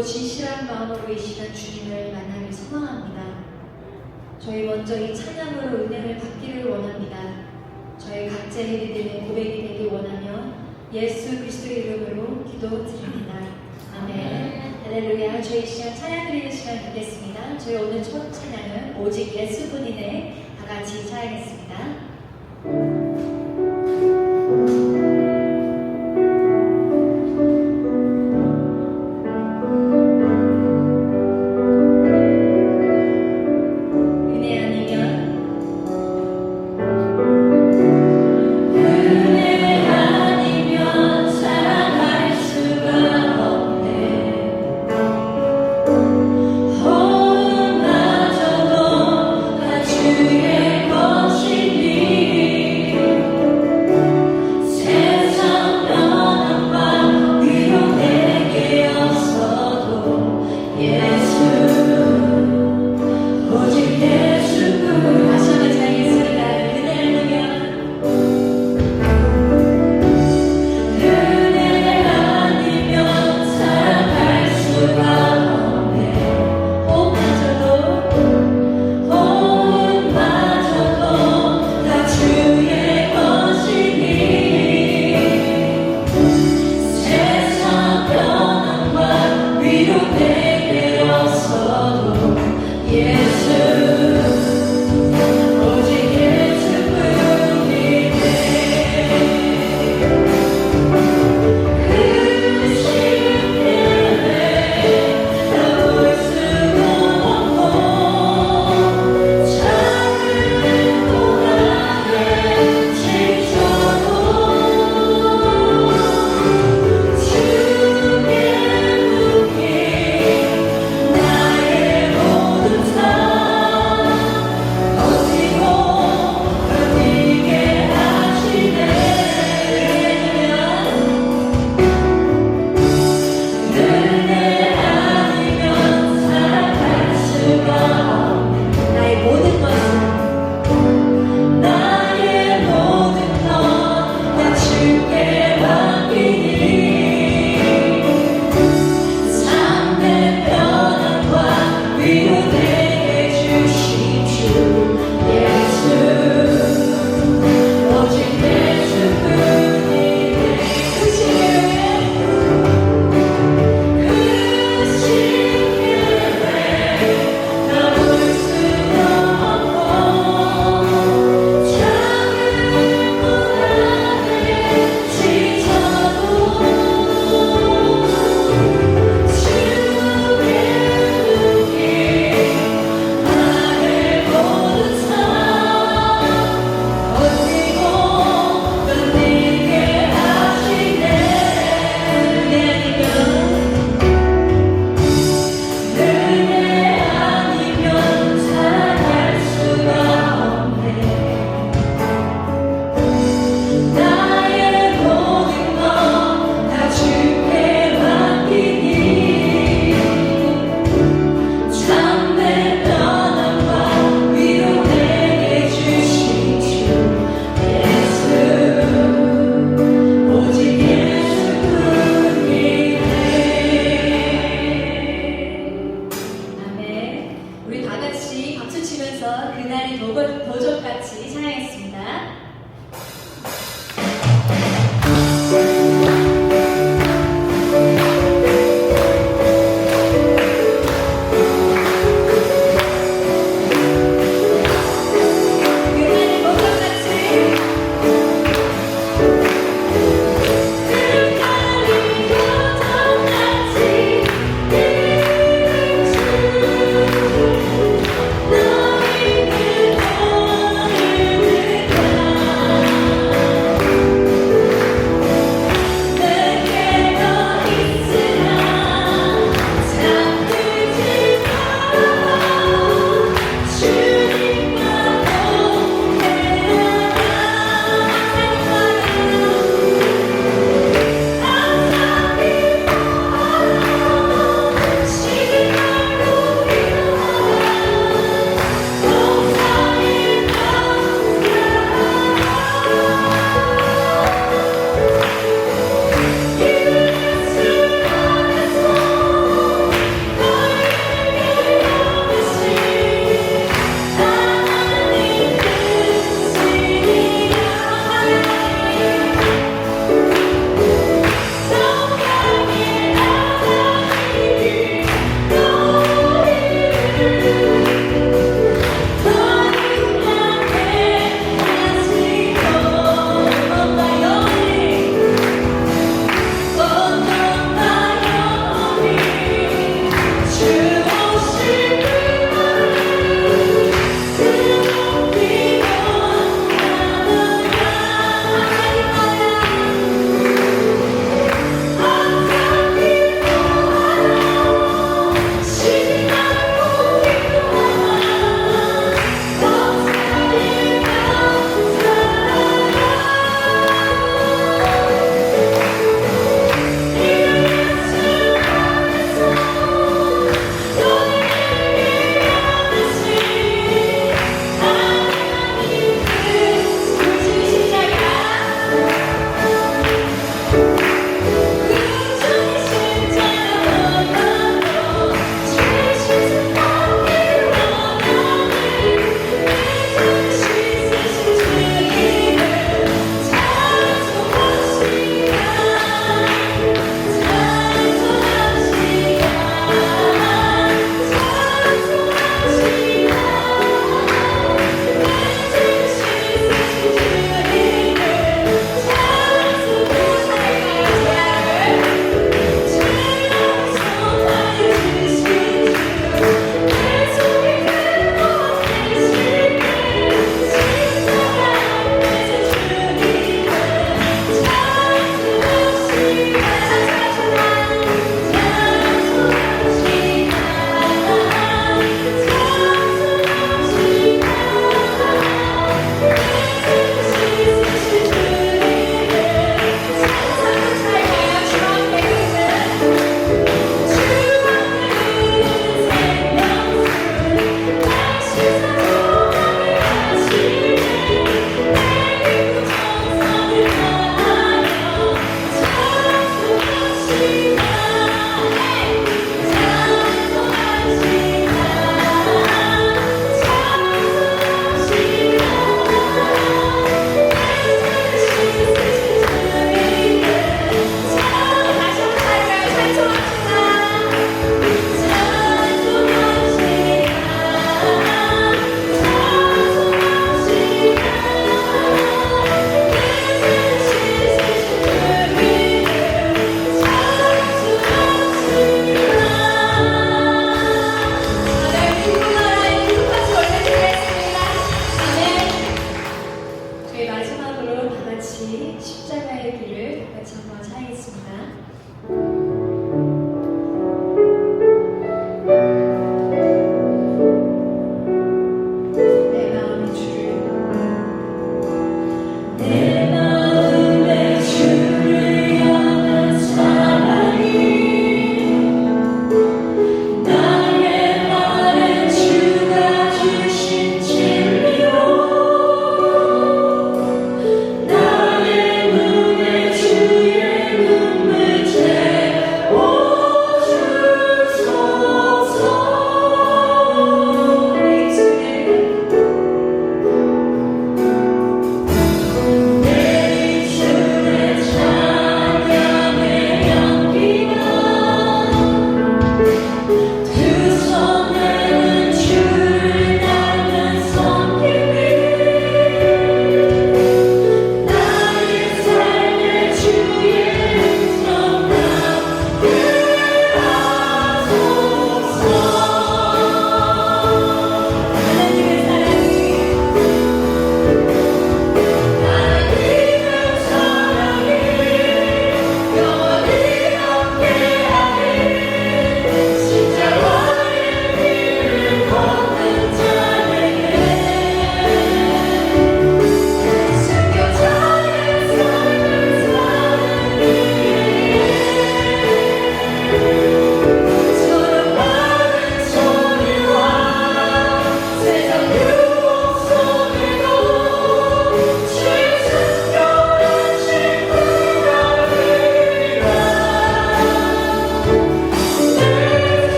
또 진실한 마음으로 이 시간 주님을 만나길 소망합니다. 저희 먼저 이 찬양으로 은혜를 받기를 원합니다. 저희 각자의 믿음의 고백이 되길 원하며 예수 그리스도의 이름으로 기도드립니다. 아멘. 할렐루야. 저희 시간 찬양 드리는 시간 갖겠습니다. 저희 오늘 첫 찬양은 오직 예수뿐이네 다 같이 찬양했습니다. 주의 것이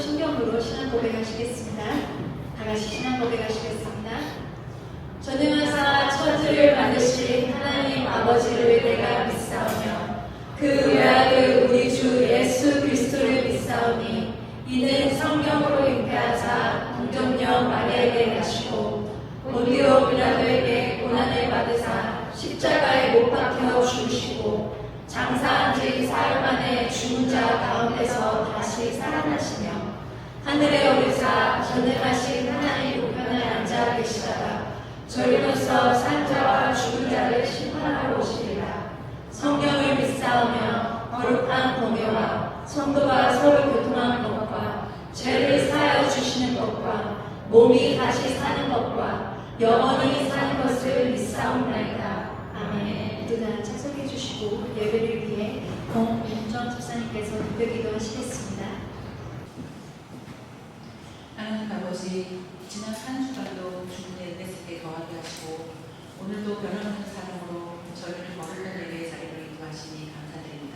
성경으로 신앙 고백하시겠습니다. 다 같이 신앙 고백하시겠습니다. 전능하사 천지를 만드신 하나님 아버지를 내가 믿사오며 그 외아들 우리 주 예수 그리스도를 믿사오니 이는 성령으로 잉태하사 동정녀 마리아에게 나시고 본디오 빌라도에게 고난을 받으사 십자가에 못 박혀 죽으시고 장사한 지 사흘 만에 죽은 자 가운데서 다시 살아나시며 하늘에 오르사 전능하신 하나님 우편에 앉아 계시다가 저희로서 산 자와 죽은 자를 심판하러 오시리라. 성령을 믿사오며 거룩한 공예와 성도가 서로 교통하는 것과 죄를 사하여 주시는 것과 몸이 다시 사는 것과 영원히 사는 것을 믿사옵나이다. 아멘. 모두 다 착석해 주시고 예배를 위해 공윤정 집사님께서 기도기도 하시겠습니다. 하나님 아버지, 지난 한 주간도 주님의 은혜 속에 거하게 하시고 오늘도 변함없는 사랑으로 저희를 거룩한 예배의 자리로 인도하시니 감사드립니다.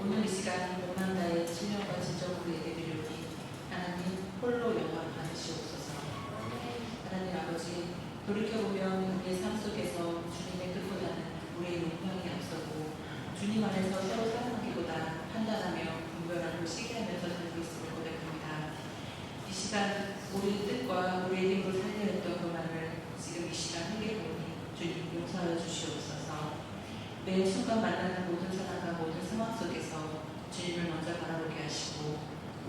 오늘 이 시간 오만 다의 신령과 진정으로 예배드리오니 하나님 홀로 영광 받으시옵소서. 하나님 아버지, 돌이켜보면 우리의 삶 속에서 주님의 뜻보다는 우리의 욕망이 앞서고 주님 안에서 서로 사랑하기보다 판단하며 분별하고 시기하면서 살고 있음을 고백합니다. 이 시간 우리의 뜻과 우리의 힘으로 살려 했던 그만을 지금 이 시간 회개하오니 주님 용서하여 주시옵소서. 매 순간 만나는 모든 사람과 모든 상황 속에서 주님을 먼저 바라보게 하시고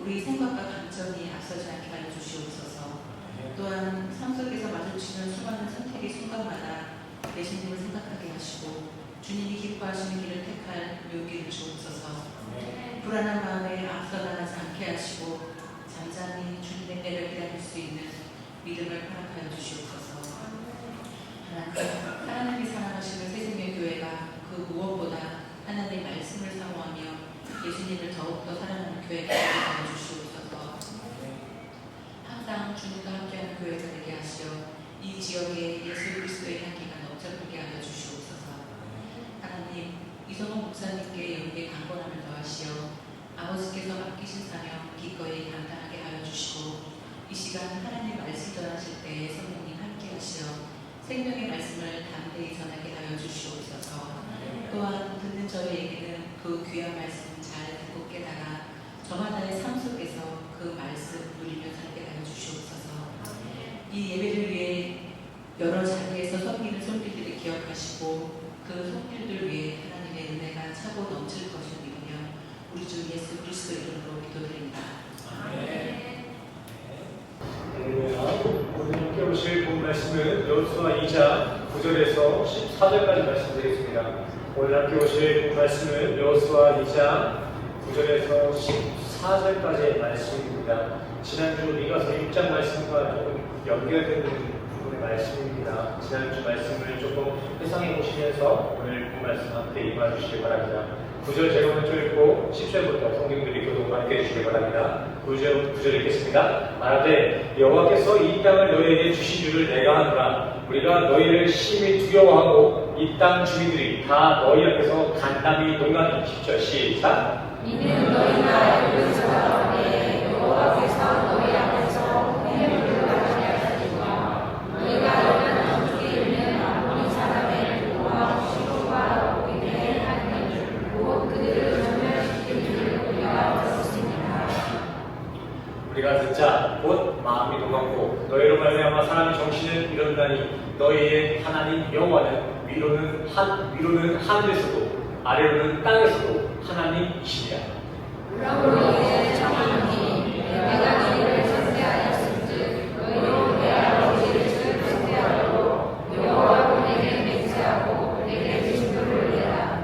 우리 생각과 감정이 앞서지 않게 하여 주시옵소서. 또한 삶 속에서 마주치는 수많은 선택의 순간마다 예수님을 생각하게 하시고 주님이 기뻐하시는 길을 택할 용기를 주옵소서. 불안한 마음에 앞서 나가지 않게 하시고 잠잠히 주님의 때를 기다릴 수 있는 믿음을 허락하여 주시옵소서. 하나님이 사랑하시는 새생명 교회가 그 무엇보다 하나님의 말씀을 사모하며 예수님을 더욱더 사랑하는 교회가 되게 주시옵소서. 항상 주님과 함께하는 교회가 되게 하시어 이 지역에 예수 그리스도의 향기가 넘쳐나게 하여 주시옵소서. 하나님, 이성호 목사님께 연기에 강건함을 더하시어 아버지께서 맡기신 사명 기꺼이 감당하게 하여 주시고 이 시간 하나님 말씀 전하실 때에 성령님 함께 하시어 생명의 말씀을 담대히 전하게 하여 주시옵소서. 또한 듣는 저희에게는 그 귀한 말씀 잘 듣고 깨달아 저마다의 삶 속에서 그 말씀 누리며 살게 하여 주시옵소서. 이 예배를 위해 여러 자리에서 섬기는 손길들을 기억하시고 그 손길들 위해 하나님의 은혜가 차고 넘칠 것을 믿으며 우리 주 예수 그리스도 이름으로 기도드립니다. 아멘. 오늘 함께 보실 본 말씀은 여호수아 2장 9절에서 14절까지 말씀드리겠습니다. 오늘 함께 보실 본 말씀은 여호수아 2장 9절에서 14절까지의 말씀입니다. 지난주 미가서 6장 말씀과 조금 연결되는 부분의 말씀입니다. 지난주 말씀을 조금 회상해 보시면서 오늘 본 말씀 함께 임하 주시기 바랍니다. 9절 제가 먼저 읽고 10절부터 성경들이 교독 함께 해주시기 바랍니다. 9절 읽겠습니다. 말하되 여호와께서 이 땅을 너희에게 주신 줄을 내가 아노라. 우리가 너희를 심히 두려워하고 이 땅 주민들이 다 너희 앞에서 간담이 동감히 10절 시작. 이는 너희가 알고 있으라. 여호와께서 너희 앞에서 해를 하시리라. 너희가 너희는 어떻게 있는 아모리 사람의 모압 시므와 오긴에 하는 줄 곧 그들을 전멸시킬 줄 우리가 들었습니다. 우리가 듣자 곧 마음이 동하고 너희로 말미암아 사람이 정신을 잃었나니 너희의 하나님 여호와는 위로는 하늘에서도 아래로는 땅에서도 하나님이시니라. 그러므로 이제 청하노니 내가 너희를 선대하였은즉 너희도 내 아버지를 선대하고 여호와로 내게 맹세하고 내게 진도를 내라.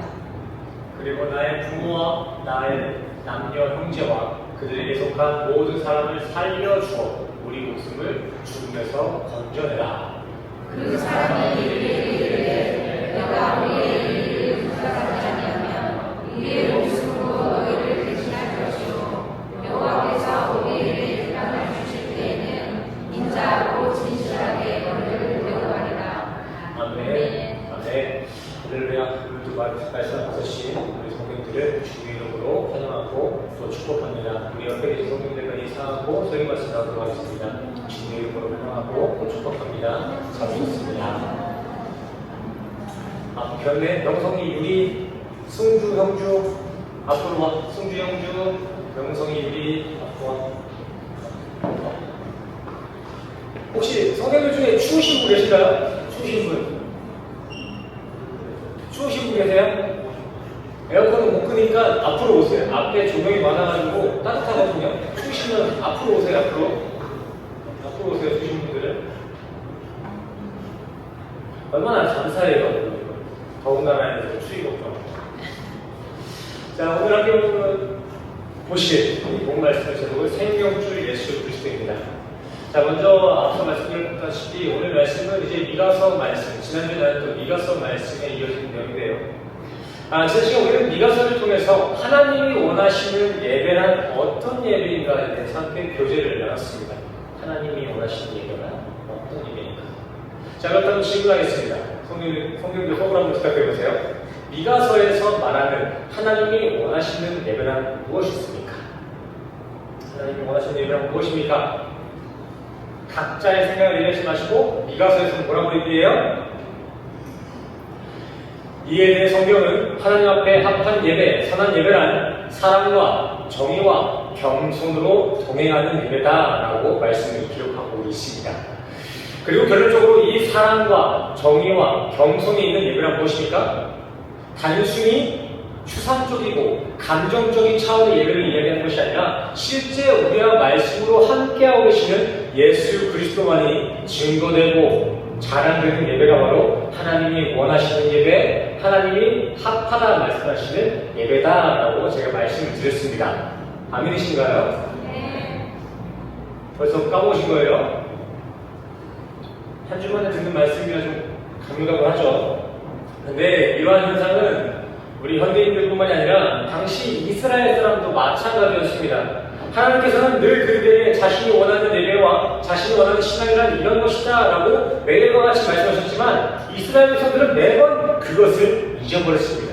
그리고 나의 부모와 나의 남녀 형제와 그들에게 속한 모든 사람을 살려주어 우리 목숨을 죽음에서 건져내라. 그 사람이 이르되 내가 우리의 일을 부탁하지 아니하면 우리의 목숨으로 너희를 대신할 것이요 여호와께서 우리에게 일감을 주실 때에는 인자하고 진실하게 너희를 대우하리라. 아멘. 아멘. 할렐루야. 오늘도 말씀하신 우리 성경들을 주의 이름으로 환영하고 또 축복합니다. 우리 옆에 계신 성경들과 이 받고 소리 말씀 나도록 하겠습니다. 주님의 이름으로 환영하고 축복합니다. 잘 오셨습니다. 변래 명성이 유리 승주 형주 앞으로 와. 승주 형주 명성이 유리 앞으로 와. 혹시 성대들 중에 추우신 분 계실까요? 추우신 분? 추우신 분 계세요? 에어컨은 못 끄니까 앞으로 오세요. 앞에 조명이 많아가지고 따뜻하거든요. 추우시면 앞으로 오세요. 앞으로 오세요. 추우신 분들은. 얼마나 감사해요. 더군다나 추위 걱정. 자, 오늘 함께 보실 본 말씀의 제목은 생명줄 예수 그리스도입니다. 자, 먼저 앞서 말씀드렸다시피 오늘 말씀은 이제 미가서 말씀, 지난주에 나눴던 미가서 말씀에 이어지는 내용인데요. 지난 시간 우리는 미가서를 통해서 하나님이 원하시는 예배란 어떤 예배인가에 대해서 함께 교제를 나눴습니다. 하나님이 원하시는 예배란 어떤 예배인가? 자, 그렇다면 질문하겠습니다. 성경들 속으로 한번 부탁드려보세요. 미가서에서 말하는 하나님이 원하시는 예배란 무엇이십니까? 하나님이 원하시는 예배란 무엇입니까? 각자의 생각을 얘기하지 마시고 미가서에서 뭐라고 얘기해요? 이에 대해 성경은 하나님 앞에 합한 예배, 선한 예배란 사랑과 정의와 겸손으로 동행하는 예배다라고 말씀을 기록하고 있습니다. 그리고 결론적으로 이 사랑과 정의와 겸손이 있는 예배란 무엇입니까? 단순히 추상적이고 감정적인 차원의 예배를 이야기하는 것이 아니라 실제 우리와 말씀으로 함께하고 계시는 예수 그리스도만이 증거되고 자랑되는 예배가 바로 하나님이 원하시는 예배, 하나님이 합하다 말씀하시는 예배다라고 제가 말씀을 드렸습니다. 아멘이신가요? 네. 벌써 까먹으신 거예요? 한 주만에 듣는 말씀이라 좀 가물가물하죠. 근데 이러한 현상은 우리 현대인들뿐만이 아니라 당시 이스라엘 사람도 마찬가지였습니다. 하나님께서는 늘 그들에게 자신이 원하는 예배와 자신이 원하는 신앙이란 이런 것이다 라고 매일과 같이 말씀하셨지만 이스라엘 백성들은 매번 그것을 잊어버렸습니다.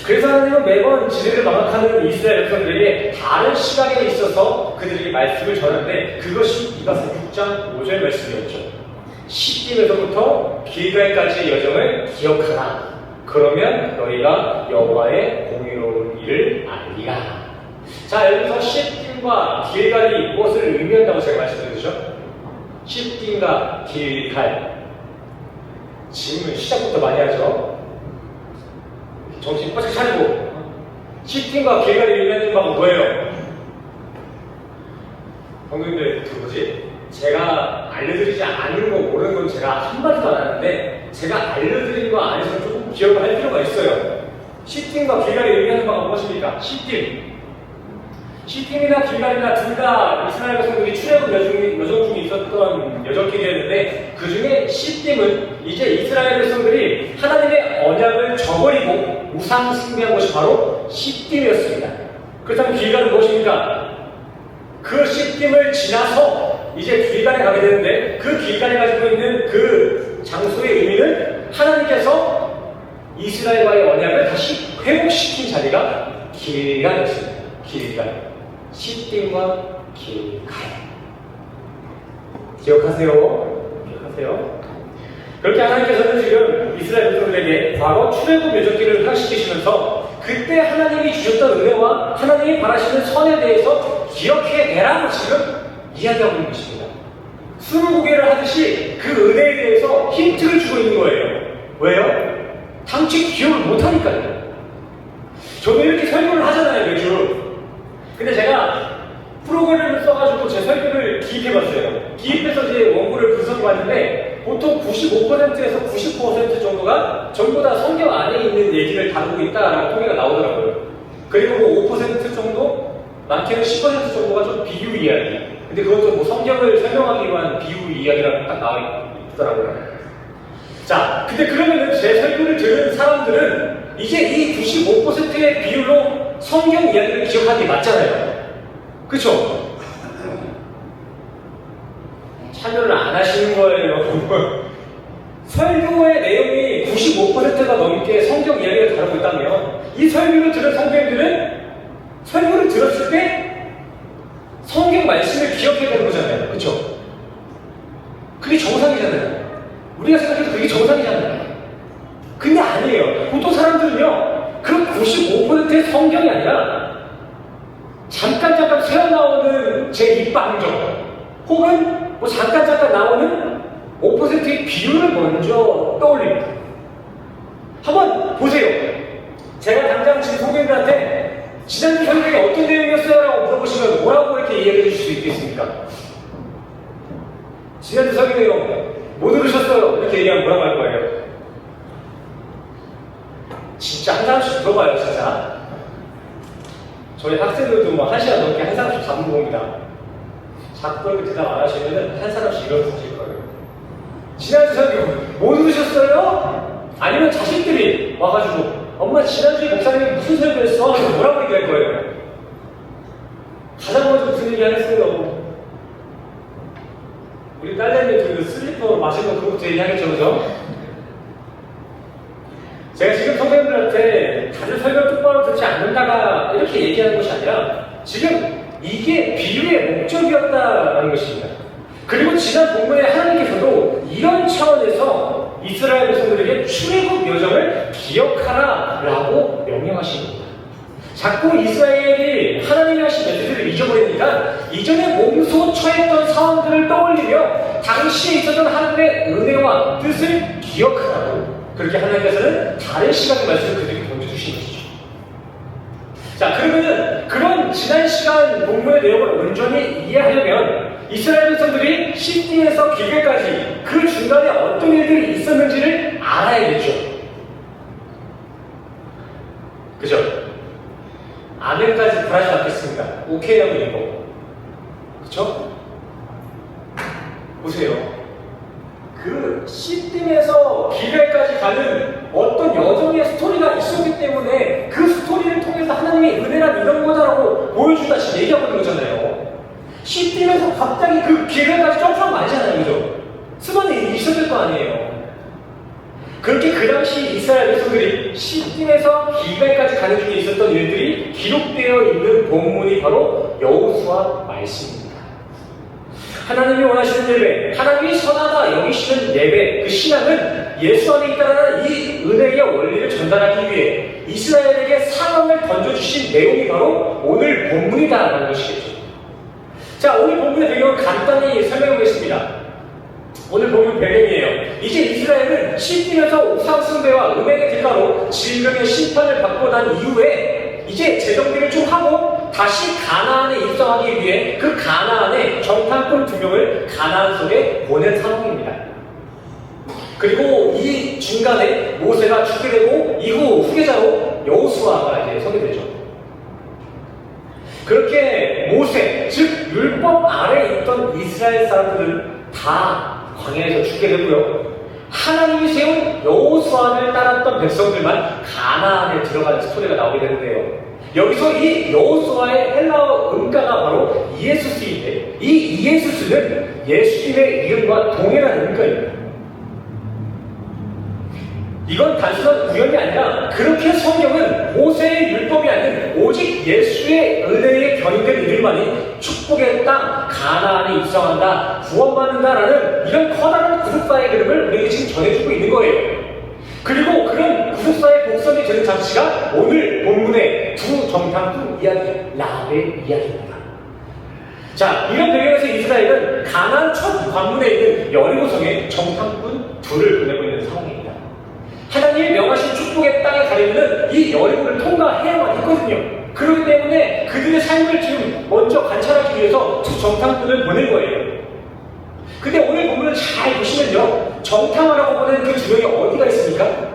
그래서 하나님은 매번 지혜를 망각하는 이스라엘 백성들에게 다른 시각에 있어서 그들에게 말씀을 전하는데 그것이 미가서 6장 5절 말씀이었죠. 시딤에서부터 길갈까지의 여정을 기억하라. 그러면 너희가 여호와의 공의로운 일을 알리라. 자, 여기서 시딤과 길갈이 무엇을 의미한다고 제가 말씀드렸죠? 시딤과 길갈. 질문 시작부터 많이 하죠. 정신 바짝 차리고. 시딤과 길갈이 의미하는 바가 뭐예요? 성도님들 들어보지? 제가 알려드리지 않은 거 모르는 건 제가 한마디도 안 하는데 제가 알려드린 거 안에서 조금 기억을 할 필요가 있어요. 시딤과 길갈이 의미하는 바가 무엇입니까? 시딤이나 길갈이나 둘 다 이스라엘 백성들이 출애굽 여정 중에 있었던 여정길이었는데 그 중에 시딤은 이제 이스라엘 백성들이 하나님의 언약을 저버리고 우상 숭배한 것이 바로 시딤이었습니다. 그렇다면 길갈은 무엇입니까? 그 시딤을 지나서 이제 길갈에 가게 되는데 그 길갈에 가지고 있는 그 장소의 의미는 하나님께서 이스라엘과의 언약을 다시 회복시킨 자리가 길갈이었습니다. 길갈. 시딤과 길갈. 기억하세요? 그렇게 하나님께서는 지금 이스라엘 백성들에게 과거 출애굽 여정길을 회복시키시면서 그때 하나님이 주셨던 은혜와 하나님이 바라시는 선에 대해서 기억해내라고 지금 이야기하고 있는 것입니다. 스무고개를 하듯이 그 은혜에 대해서 힌트를 주고 있는 거예요. 왜요? 당최 기억을 못하니까요. 저도 이렇게 설교를 하잖아요, 매주. 근데 제가 프로그램을 써가지고 제 설교를 기입해봤어요. 기입해서 이제 원고를 분석해봤는데 보통 95%에서 90% 정도가 전부 다 성경 안에 있는 얘기를 다루고 있다라는 통계가 나오더라고요. 그리고 뭐 5% 정도? 많게는 10% 정도가 좀 비유 이야기. 근데 그것도 뭐 성경을 설명하기 위한 비유 이야기라고 딱 나와 있더라고요. 자, 근데 그러면은 제 설교를 들은 사람들은 이제 이 95%의 비율로 성경 이야기를 기억하는 게 맞잖아요. 그쵸? 참여를 안 하시는 거예요. 설교의 내용이 95%가 넘게 성경 이야기를 다루고 있다면 이 설교를 들은 성도님들은 설교를 들었을 때 성경 말씀을 기억해야 되는 거잖아요. 그렇죠? 그게 정상이잖아요. 우리가 생각해도 그게 정상이잖아요. 근데 아니에요. 보통 사람들은요, 그 95%의 성경이 아니라 잠깐 새어나오는 제 입방정 혹은 뭐 잠깐 나오는 5%의 비율을 먼저 떠올립니다. 한번 보세요. 제가 당장 지금 성도님들한테 지난주 설교가 어떤 내용이었어요? 라고 물어보시면 뭐라고 이렇게 이야기해 주실 수 있겠습니까? 지난주 설교 내용 못 들으셨어요? 이렇게 얘기하면 뭐라고 할 거예요? 진짜 한 사람씩 물어봐요, 진짜. 저희 학생들도 뭐 1시간 넘게 한 사람씩 잡은 겁니다. 자꾸 그렇게 대답 안 하시면은 한 사람씩 일어서실 거예요. 지난주 설교 못 들으셨어요? 아니면 자식들이 와가지고 엄마 지난주에 목사님이 무슨 설교했어? 하면서 뭐라고 얘기할 거예요? 가장 먼저 무슨 얘기 하겠어요? 우리 딸내미 그 슬리퍼 마신 거 그거부터 얘기하겠죠, 그죠? 제가 지금 선생님들한테 다들 설교 똑바로 듣지 않는다가 이렇게 얘기하는 것이 아니라 지금 이게 비유의 목적이었다라는 것입니다. 그리고 지난 본문에 하나님께서도 이런 차원에서 이스라엘 백성들에게 출애굽 여정을 기억하라라고 명령하신 겁니다. 자꾸 이스라엘이 하나님이 하신 메시지를 잊어버리니까 이전에 몸소 처했던 상황들을 떠올리며 당시에 있었던 하나님의 은혜와 뜻을 기억하라고 그렇게 하나님께서는 다른 시각의 말씀을 그들에게 던져주신 것이죠. 자, 그러면은 그런 지난 시간 본문의 내용을 온전히 이해하려면 이스라엘 백성들이 시띠에서 길게까지 그 중간에 어떤 일들이 있었는지를 알아야겠죠. 그죠? 아멘까지 바라지 않겠습니다. 오케이라고 읽어. 그쵸? 보세요. 그 시딤에서 길갈까지 가는 어떤 여정의 스토리가 있었기 때문에 그 스토리를 통해서 하나님의 은혜란 이런 거다라고 보여준다 지금 얘기하고 있는 거잖아요. 시딤에서 갑자기 그 길갈까지 점프하면 아니잖아요, 그죠? 수많은 일이 있었을 거 아니에요. 그렇게 그 당시 이스라엘 백성들이 시딤에서 길갈까지 가는 중에 있었던 일들이 기록되어 있는 본문이 바로 여호수아 말씀입니다. 하나님이 원하시는 예배, 하나님이 선하다 여기시는 예배, 그 신앙은 예수 안에 있다는 이 은혜의 원리를 전달하기 위해 이스라엘에게 상황을 던져주신 내용이 바로 오늘 본문이다라는 것이겠죠. 자, 오늘 본문의 배경을 간단히 설명해 보겠습니다. 오늘 본문 배경이에요. 이제 이스라엘은 시딤에서 우상숭배와 음행의 대가로 질병의 심판을 받고 난 이후에 이제 재정비를 좀 하고 다시 가나안에 입성하기 위해 그 가나안에 정탐꾼 2명을 가나안 속에 보낸 상황입니다. 그리고 이 중간에 모세가 죽게 되고 이후 후계자로 여호수아가 이제 서게 되죠. 그렇게 모세, 즉 율법 아래에 있던 이스라엘 사람들은 다 광야에서 죽게 되고요. 하나님이 세운 여호수아를 따랐던 백성들만 가나안에 들어가는 스토리가 나오게 되는데요. 여기서 이 여호수아의 헬라어 음가가 바로 이에수스인데 이 이에수스는 예수님의 이름과 동일한 음가입니다. 이건 단순한 우연이 아니라 그렇게 성경은 모세의 율법이 아닌 오직 예수의 은혜에 견인된 이들만이 축복의 땅 가나안에 입성한다, 구원받는다라는 이런 커다란 구속사의 그림을 우리에게 지금 전해주고 있는 거예요. 그리고 그런 구속사의 복선이 되는 장치가 오늘 본문의 두 정탐꾼 이야기, 라합의 이야기입니다. 자, 이런 배경에서 이스라엘은 가나안 첫 관문에 있는 여리고성에 정탐꾼 둘을 보내고 있는 상황입니다. 하나님이 명하신 축복의 땅에 가려면 이 여리고를 통과해야만 했거든요. 그렇기 때문에 그들의 삶을 지금 먼저 관찰하기 위해서 두 정탐꾼을 보낸 거예요. 근데 오늘 본문을 잘 보시면요, 정탐하라고 보낸 그 2명이 어디가 있습니까?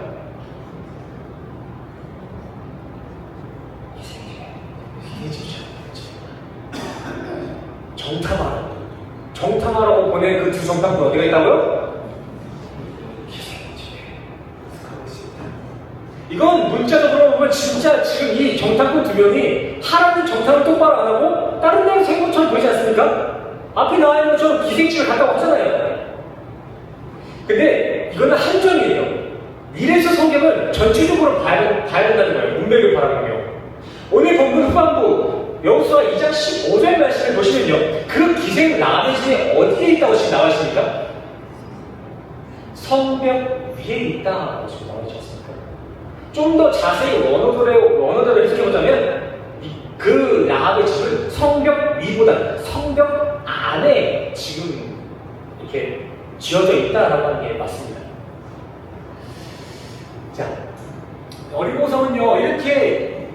정탐하라고 보낸 그 두 정탐꾼 어디가 있다고요? 이건 문자적으로 보면 진짜 지금 이 정탐꾼 2명이 하라는 정탐을 똑바로 안 하고 다른 데로 생 것처럼 보이지 않습니까? 앞에 나와 있는 것처럼 기생집을 갔다고 하잖아요. 근데 이거는 한정이에요. 이래서 성경은 전체적으로 봐야 된다는 거예요. 문맥을 바라보며. 오늘 본문 후반부 여호수아 2장 15절 말씀을 보시면요, 그 기생 라합의 집이 어디에 있다고 지금 나와 있습니까? 성벽 위에 있다고 지금 나와 있습니까? 좀 더 자세히 원어대로 해석해보자면 그 라합의 집은 성벽 위보다 성벽 안에 지금 이렇게 지어져 있다라고 하는 게 맞습니다. 자, 여리고성은요, 이렇게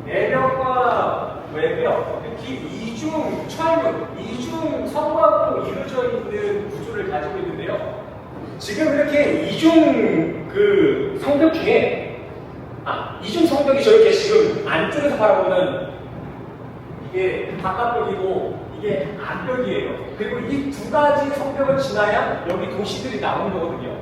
내벽과 외벽, 특히 이중 철문, 이중 성곽으로 이루어져 있는 구조를 가지고 있는데요. 지금 이렇게 이중 그 성벽 중에 이중 성벽이 저렇게 지금 안쪽에서 바라보면 이게 바깥벽이고 이게 안벽이에요. 그리고 이 두 가지 성벽을 지나야 여기 도시들이 나오는 거거든요.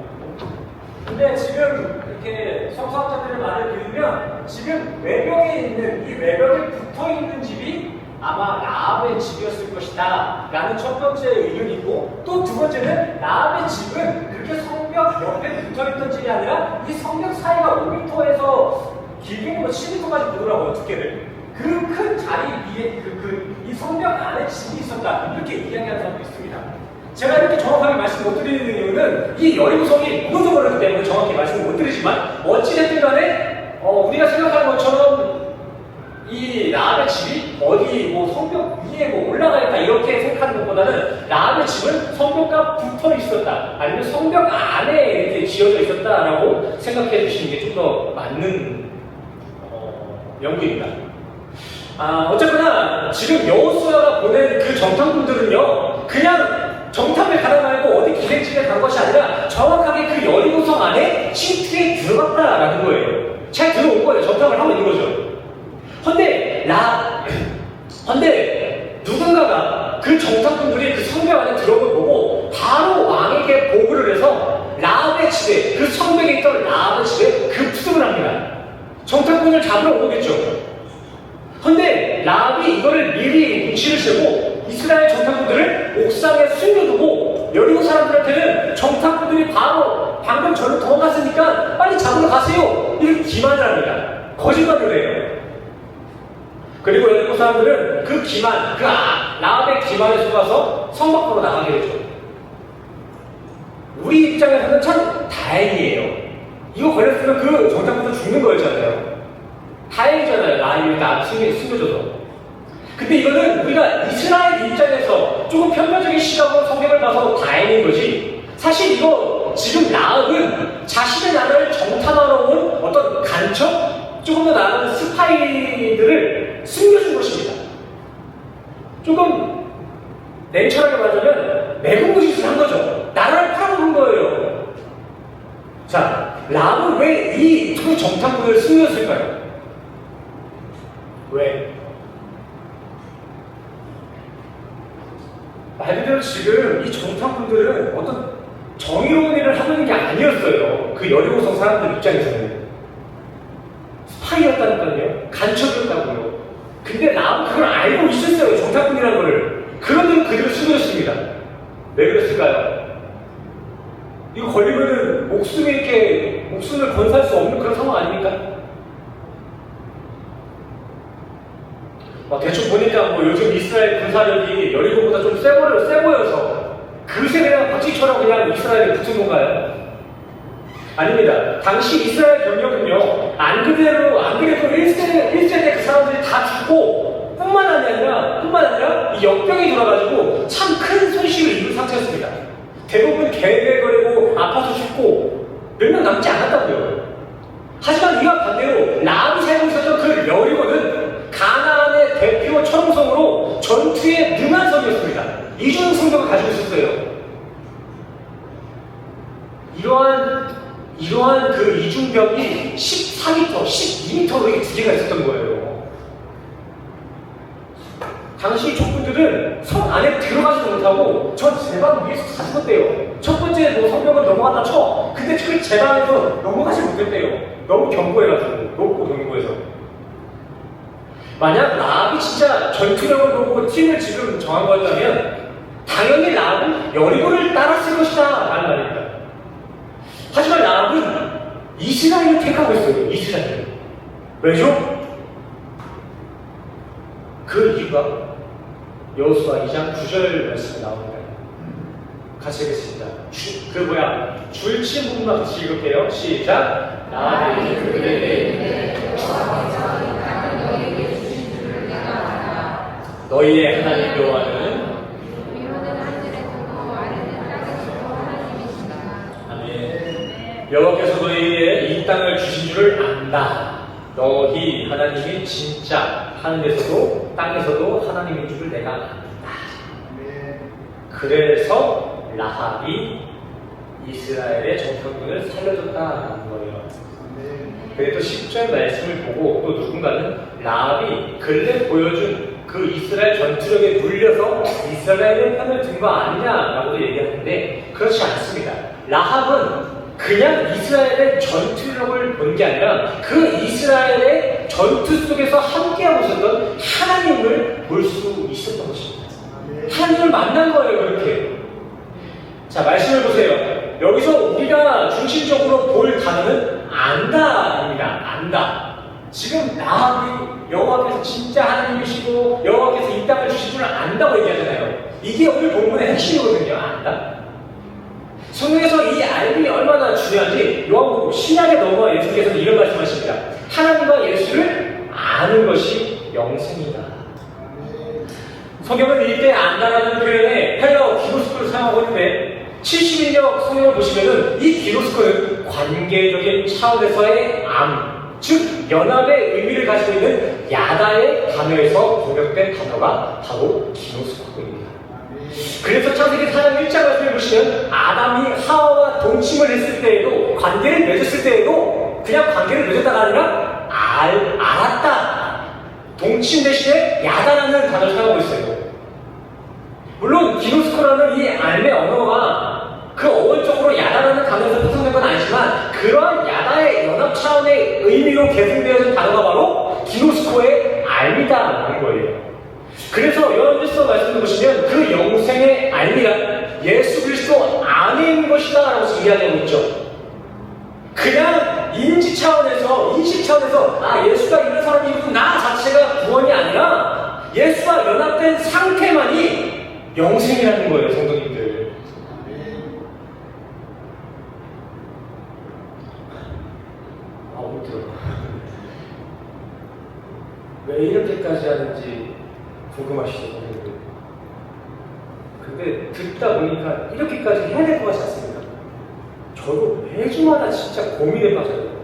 근데 지금 이렇게 성서학자들의 말을 들으면 지금 외벽에 있는 이 외벽에 붙어 있는 집이 아마 라합의 집이었을 것이다 라는 첫 번째 의견이 있고, 또 두 번째는 라합의 집은 그렇게 성벽 옆에 붙어 있던 집이 아니라 이 성벽 사이가 5m에서 길게는 7m까지 보더라고요, 두께를. 그 큰 자리 위에 이 성벽 안에 집이 있었다, 이렇게 이야기하는 사람도 있습니다. 제가 이렇게 정확하게 말씀 못 드리는 이유는 이 여리고성이 무너져 버렸기 때문에 정확히 말씀을 못 드리지만, 어찌됐든 간에 우리가 생각하는 것처럼 이 라합의 집이 어디 뭐 성벽 위에 뭐 올라가 있다 이렇게 생각하는 것보다는 라합의 집은 성벽과 붙어 있었다, 아니면 성벽 안에 이렇게 지어져 있었다라고 생각해 주시는 게 좀 더 맞는 연구입니다. 어쨌거나 지금 여호수아가 보낸 그 정탐꾼들은요, 그냥 정탐을 가다 말고 어디 기생집에 간 것이 아니라 정확하게 그 여리고성 안에 침투에 들어갔다라는 거예요. 잘 들어온 거예요. 정탐을 하고 있는 거죠. 헌데 누군가가 그 정탐꾼들이 그 성벽 안에 들어온 걸 보고 바로 왕에게 보고를 해서 라합의 집에, 그 성벽에 있던 라합의 집에 급습을 합니다. 정탐꾼을 잡으러 오겠죠. 헌데 라합이 이거를 미리 눈치를 채고 이스라엘 정탐꾼들을 옥상에 숨겨두고, 여리고 사람들한테는 정탐꾼들이 바로 방금 저를 도망갔으니까 빨리 잡으러 가세요, 이렇게 기만을 합니다. 거짓말을 해요. 그리고 여리고 사람들은 그 기만, 라합의 기만에 속아서 성 밖으로 나가게 되죠. 우리 입장에서는 참 다행이에요. 이거 걸렸으면 그 정탐꾼도 죽는 거였잖아요. 다행이잖아요. 라합이 다 숨겨줘서. 근데 이거는 우리가 이스라엘 입장에서 조금 편견적인 시각으로 성경을 봐서 다행인 거지, 사실 이거 지금 라합은 자신의 나라를 정탐하러 온 어떤 간첩, 조금 더 나아가는 스파이들을 숨겨준 것입니다. 조금 냉철하게 말하자면 매국노 짓을 한 거죠. 나라를 팔아먹은 거예요. 자, 라합은 왜 이 두 정탐꾼을 숨겼을까요? 왜? 말 그대로 지금 이 정탐꾼들은 어떤 정의로운 일을 하고 있는 게 아니었어요. 그 여리고성 사람들 입장에서는 스파이였다니까요. 간첩이었다고요. 근데 라합은 그걸 알고 있었어요, 정탐꾼이라는 걸. 그런데도 그들을 숨겼습니다. 왜 그랬을까요? 이거 걸리면은 목숨을 건사할 수 없는 그런 상황 아닙니까? 대충 보니까 뭐 요즘 이스라엘 군사력이 여리고보다 좀 세 보여서 그새 그냥 박지처럼 그냥 이스라엘에 붙은 건가요? 아닙니다. 당시 이스라엘 병력은요, 안 그래도 1세 때 그 사람들이 다 죽고 뿐만 아니라 이 역병이 돌아가지고 참 큰 손실을 입은 상태였습니다. 대부분 개개거리고 아파서 죽고 몇 명 남지 않았다고요. 하지만 이와 반대로 라합이 살고 있었던 그 여리고는 가나안의 대표 청성으로 전투에 능한 성이었습니다. 이중 성벽을 가지고 있었어요. 이러한 그 이중벽이 14m, 12m로 이렇게 두 개가 있었던 거예요. 당시 족군들은 성 안에 들어가지도 못하고 저 제방 위에서 다 죽었대요. 첫 번째 뭐 성벽을 넘어갔다 쳐. 근데 그 제방에서 넘어가지 못했대요. 너무 견고해가지고, 높고 견고해서. 만약 라합이 진짜 전투력을 보고 팀을 지금 정한 거였다면 당연히 라합은 여리고를 따랐을 것이다 라는 말입니다. 하지만 라합은 이스라엘을 택하고 있어요. 이스라엘. 왜죠? 그 이유가 여호수아 2장 9절 말씀에 나옵니다. 같이 읽겠습니다. 줄친 부분만 같이 읽을게요. 시작. 나를 그들에게 여호와께서 이 땅을 너희에게 주신 줄을 내가 알아. 너희의 하나님 여호와는 위로는 하늘에 두고 아래는 땅에 두고 하나님이시다. 아멘. 여호와께서 너희에게 이 땅을 주신 줄을 안다. 너희 하나님이 진짜 하늘에서도 땅에서도 하나님인 줄을 내가 안다. 그래서 라합이 이스라엘의 정탐꾼을 살려줬다는 거예요. 근데 또 10절 말씀을 보고 또 누군가는 라합이 근래 보여준 그 이스라엘 전투력에 눌려서 이스라엘의 편을 든 거 아니냐라고도 얘기하는데 그렇지 않습니다. 라합은 그냥 이스라엘의 전투력을 본 게 아니라 그 이스라엘의 전투 속에서 함께하고 있었던 하나님을 볼 수 있었던 것입니다. 하나님을 만난 거예요, 그렇게. 자, 말씀을 보세요. 여기서 우리가 중심적으로 볼 단어는 안다입니다. 안다. 지금 라합이 여호와께서 진짜 하나님이시고 여호와께서 이 땅을 주신 줄 안다고 얘기하잖아요. 이게 오늘 본문의 핵심이거든요. 안다. 성경에서 이 알림이 얼마나 중요한지 요한복음 신약에 넘어와 예수께서는 이런 말씀하십니다. 하나님과 예수를 아는 것이 영생이다. 성경은 이때 안다라는 표현에 헬라어 기노스코를 사용하고 있는데 70인력 성경을 보시면은 이 기노스코는 관계적인 차원에서의 암, 즉 연합의 의미를 가지고 있는 야다의 단어에서 번역된 단어가 바로 기노스코입니다. 그래서 창세기 4장 1장 말씀을 보시면 아담이 하와와 동침을 했을 때에도 관계를 맺었을 때에도 그냥 관계를 맺었다가 아니라 알았다. 동침 대신에 야다라는 단어를 사용하고 있어요. 물론 기노스코라는 이 알매 언어가 그 어원적으로 야다라는 단어에서 파생된 건 아니지만 그러한 야다의 연합 차원의 의미로 계승되어진 단어가 바로 기노스코의 알미다라는 거예요. 그래서 요한일서 말씀을 보시면 그 영생의 알미란 예수 그리스도 안에 있는 것이다 라고 이야기하고 있죠. 그냥 인지 차원에서 인식 차원에서 예수가 이런 사람이구나 자체가 구원이 아니라 예수와 연합된 상태만이 영생이라는 거예요, 성도님들. 아무튼 왜 이렇게까지 하는지 궁금하시죠, 성도님들? 근데 듣다 보니까 이렇게까지 해야 될 것 같지 않습니까? 저도 매주마다 진짜 고민에 빠져요.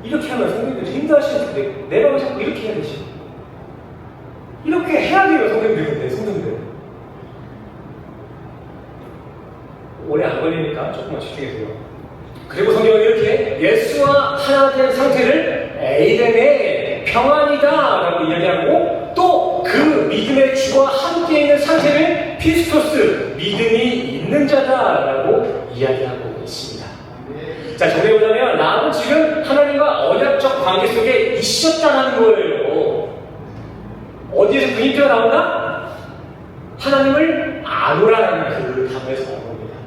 이렇게 하면 성도님들 힘들어하시는 텐데 내가 왜 자꾸 이렇게 해야 되지? 이렇게 해야 돼요, 성도님들. 근데 성도님들 오래 안 걸리니까 조금만 집중해주세요. 그리고 성경은 이렇게 예수와 하나 된 상태를 에이덴의 평안이다 라고 이야기하고 또 그 믿음의 주와 함께 있는 상태를 피스토스, 믿음이 있는 자다 라고 이야기하고 있습니다. 자, 정리해보자면 라합은 지금 하나님과 언약적 관계 속에 있었다는 거예요. 어디에서 그 힌트가 나온다? 하나님을 아노라라는 그 단어에서 나온 겁니다.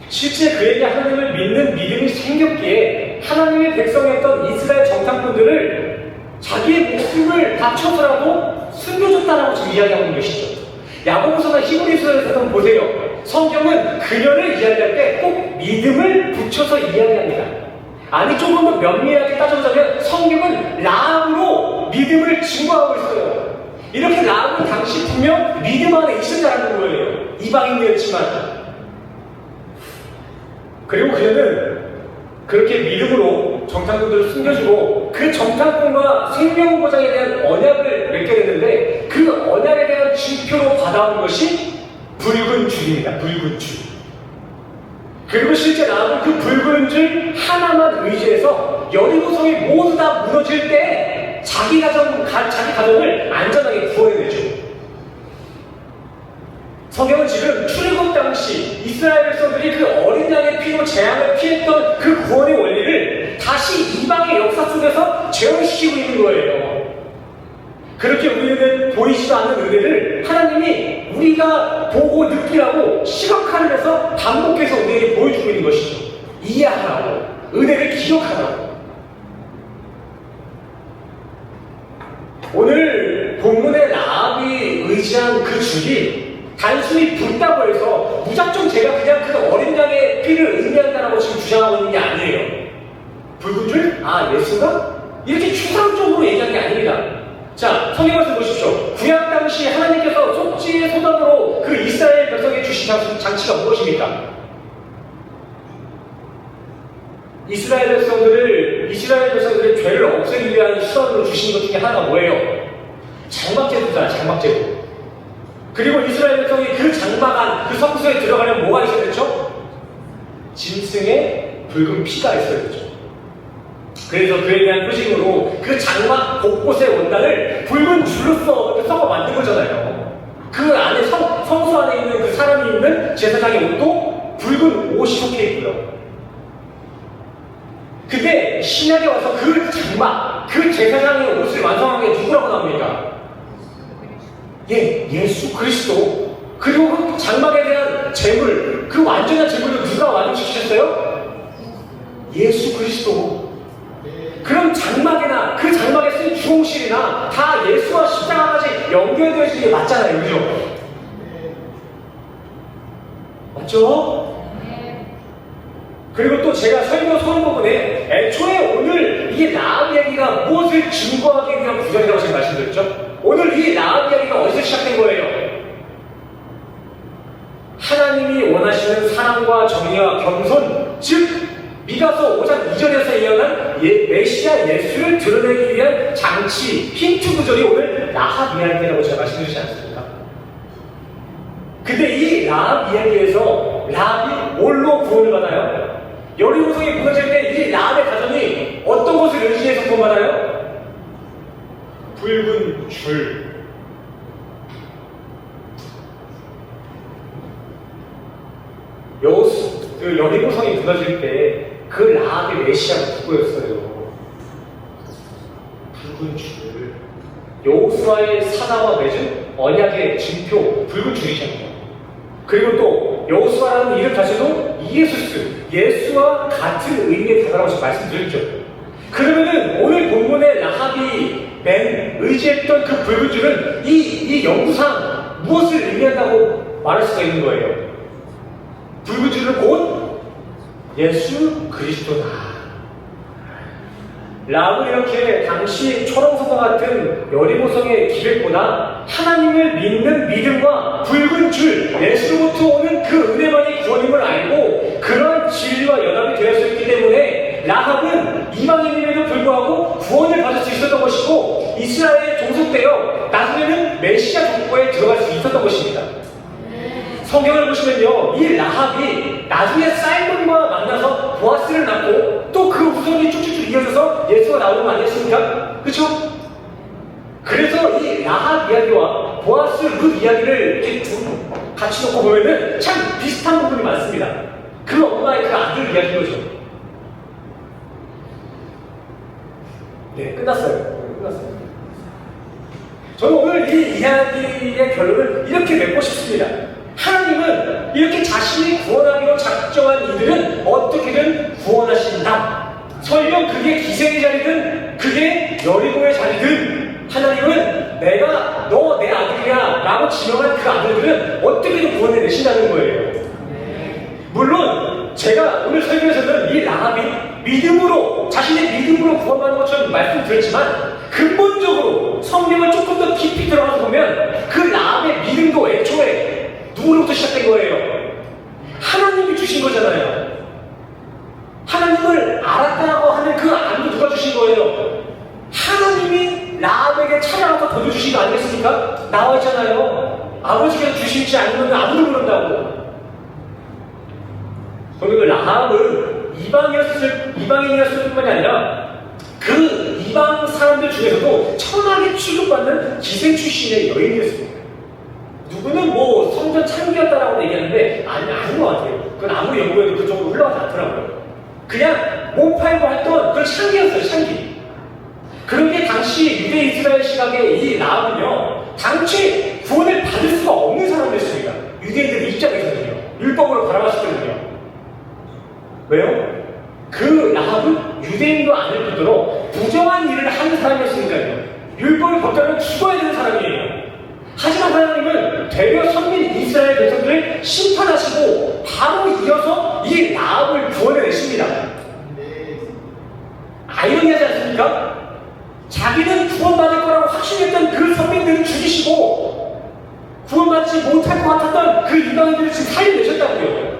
실제 그에게 하나님을 믿는 믿음이 생겼기에 하나님의 백성이었던 이스라엘 정탐꾼들을 자기의 목숨을 바쳐서라도 숨겨줬다라고 지금 이야기하고 있는 것이죠. 야고보서나 히브리서에서 한번 보세요. 성경은 그녀를 이야기할 때 꼭 믿음을 붙여서 이야기합니다. 아니 조금 더 면밀하게 따져보자면 성경은 라합으로 믿음을 증거하고 있어요. 이렇게 라합은 당시 분명 믿음 안에 있었다는 거예요. 이방인이었지만. 그리고 그녀는 그렇게 믿음으로 정탐꾼들을 숨겨주고 그 정탐꾼과 생명보장에 대한 언약을 맺게 됐는데 그 언약에 대한 증표로 받아온 것이 붉은 줄입니다. 붉은 줄. 그리고 실제 라합은 그 붉은 줄 하나만 의지해서 여리고성이 모두 다 무너질 때 자기 가정을 안전하게 구원해내죠. 성경은 지금 출애굽 당시 이스라엘 백성들이 그 어린 양의 피로 재앙을 피했던 그 구원의 원리를 다시 이방의 역사 속에서 재현시키고 있는 거예요. 그렇게 우리는 보이지도 않는 은혜를 하나님이 우리가 보고 느끼라고 시각화를 해서 반복해서 우리에게 보여주고 있는 것이죠. 이해하라고, 은혜를 기억하라고. 오늘 매시한 그 줄이 단순히 붓다고 해서 무작정 제가 그냥 그 어린 양의 피를 의미한다라고 지금 주장하고 있는 게 아니에요. 붉은 줄? 아, 예수가? 이렇게 추상적으로 얘기한 게 아닙니다. 자, 성경 말씀 보십시오. 구약 당시 하나님께서 속지의 소단으로 그 이스라엘 백성에 주신 장치가 무엇입니까? 이스라엘 백성들의 죄를 없애기 위한 수단으로 주신 것 중에 하나가 뭐예요? 장막제도잖아, 장막제도. 그리고 이스라엘 백성이 그 장막안, 그 성소에 들어가려면 뭐가 있어야 됐죠? 짐승의 붉은 피가 있어야 됐죠. 그래서 그에 대한 표징으로 그 장막 곳곳의 원단을 붉은 줄로 썩어 만든 거잖아요. 그 안에 성소 안에 있는 그 사람이 입는 제사장의 옷도 붉은 옷이 속해 있고요. 근데 신약에 와서 그 장막, 그 제사장의 옷을 완성한 게 누구라고 나옵니까? 예수 그리스도. 그리고 그 장막에 대한 제물, 그 완전한 제물을 누가 완성시키셨어요? 예수 그리스도. 그럼 장막이나 그 장막에 쓴 주홍실이나 다 예수와 십자가까지 연결되어지는 게 맞잖아요. 그죠? 맞죠? 그리고 또 제가 설교 서론 부분에 애초에 오늘 이 라합 이야기가 무엇을 증거하기 위한 구절이라고 제가 말씀드렸죠? 오늘 이 라합 이야기가 어디서 시작된 거예요? 하나님이 원하시는 사랑과 정의와 겸손, 즉 미가서 5장 2절에서 예언한 메시아 예수를 드러내기 위한 장치, 힌트 구절이 오늘 라합 이야기라고 제가 말씀드리지 않습니까? 근데 이 라합 이야기에서 라합이 뭘로 구원을 받아요? 여리고성이 무너질 때 이 라합의 가정이 어떤 것을 의지해서 구원받아요? 붉은 줄. 그 여리고성이 무너질 때 그 라합의 메시아가 누구였어요? 붉은 줄. 여호수아의 사자와 맺은 언약의 증표, 붉은 줄이잖아요. 그리고 또 여호수아라는 이름 자체도 이에수스, 예수와 같은 의미의 단어라고 말씀드렸죠. 그러면은 오늘 본문의 라합이 의지했던 그 붉은 줄은 이 연구상 무엇을 의미한다고 말할 수가 있는 거예요? 붉은 줄은 곧 예수 그리스도다. 라합은 이렇게 당시 초롱성과 같은 여리고성의 기백보다 하나님을 믿는 믿음과 붉은 줄, 예수로부터 오는 그 은혜만이 구원임을 알고 그러한 진리와 연합이 되었었기 때문에 라합은 이방인임에도 불구하고 구원을 받을 수 있었던 것이고 이스라엘에 종속되어 나중에는 메시아 족보에 들어갈 수 있었던 것입니다. 성경을 보시면요, 이 라합이 나중에 사이몬과 만나서 보아스를 낳고 또 그 후손이 쭉쭉쭉 이어져서 예수가 나오는 거 아니겠습니까? 그쵸? 그래서 이 라합 이야기와 보아스 룻 이야기를 이렇게 같이 놓고 보면은 참 비슷한 부분이 많습니다. 그 엄마의 그 아들 이야기인 거죠. 네, 끝났어요. 저는 오늘 이 이야기의 결론을 이렇게 맺고 싶습니다. 하나님은 이렇게 자신이 구원하기로 작정한 이들은 어떻게든 구원하신다. 설령 그게 기생의 자리든 그게 여리고의 자리든 하나님은 내가 너 내 아들이야 라고 지명한 그 아들들은 어떻게든 구원해내신다는 거예요. 물론 제가 오늘 설교에서는 이 라합이 믿음으로, 자신의 믿음으로 구원받는 것처럼 말씀드렸지만 근본적으로 성경을 조금 더 깊이 들어가서 보면 그 라합의 믿음도 애초에 누구로부터 시작된 거예요? 하나님이 주신 거잖아요. 하나님을 알았다고 하는 그 안도 누가 주신 거예요? 하나님이 라합에게 찾아가서 던져주신 거 아니겠습니까? 나와 있잖아요. 아버지께서 주실지 아니면 아무도 모른다고. 저는 그 라합은 이방인이었을 뿐만이 아니라 그 이방 사람들 중에서도 천하게 취급받는 기생 출신의 여인이었습니다. 누구는 뭐 성전 창기였다라고 얘기하는데 아닌 것 같아요. 그건 아무리 연구해도 그쪽으로 흘러가지 않더라고요. 그냥 몸 팔고 했던 그런 창기였어요, 창기. 그런 게 당시 유대 이스라엘 시각에 이 라합은요, 당최 구원을 받을 수가 없는 사람이었습니다. 유대인들 입장에서는요. 율법으로 바라봤었거든요. 왜요? 그 라합은 유대인도 아닐 뿐더러 부정한 일을 하는 사람이었으니까요. 율법을 벗겨면 죽어야 되는 사람이에요. 하지만 하나님은 되려 선민 이스라엘 백성들을 심판하시고 바로 이어서 이 라합을 구원해내십니다. 아이러니하지 않습니까? 자기는 구원받을 거라고 확신했던 그 선민들을 죽이시고 구원받지 못할 것 같았던 그 이방인들을 지금 살려내셨다고요.